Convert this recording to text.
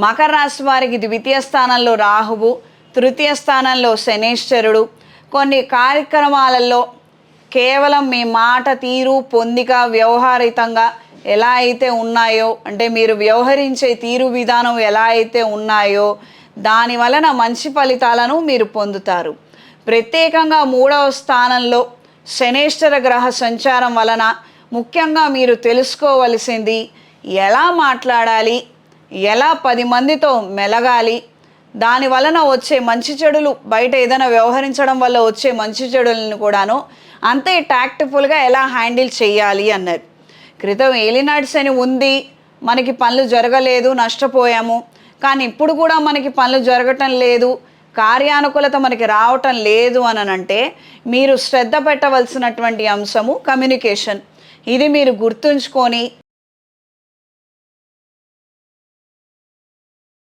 మకర రాశి వారికి ద్వితీయ స్థానంలో రాహువు, తృతీయ స్థానంలో శనేశ్వరుడు. కొన్ని కార్యక్రమాలలో కేవలం మీ మాట తీరు, పొందిక, వ్యవహారితంగా ఎలా అయితే ఉన్నాయో, అంటే మీరు వ్యవహరించే తీరు విధానం ఎలా అయితే ఉన్నాయో దాని వలన మంచి ఫలితాలను మీరు పొందుతారు. ప్రత్యేకంగా 3వ స్థానంలో శనేశ్వర గ్రహ సంచారం వలన ముఖ్యంగా మీరు తెలుసుకోవలసింది ఎలా మాట్లాడాలి, ఎలా 10 మందితో మెలగాలి, దాని వలన వచ్చే మంచి చెడులు, బయట ఏదైనా వ్యవహరించడం వల్ల వచ్చే మంచి చెడులను కూడాను అంతే టాక్ట్ఫుల్గా ఎలా హ్యాండిల్ చేయాలి అన్నది. క్రితం ఏలినాటి శని ఉంది, మనకి పనులు జరగలేదు, నష్టపోయాము. కానీ ఇప్పుడు కూడా మనకి పనులు జరగటం లేదు, కార్యానుకూలత మనకి రావటం లేదు అని అంటే మీరు శ్రద్ధ పెట్టవలసినటువంటి అంశము కమ్యూనికేషన్. ఇది మీరు గుర్తుంచుకొని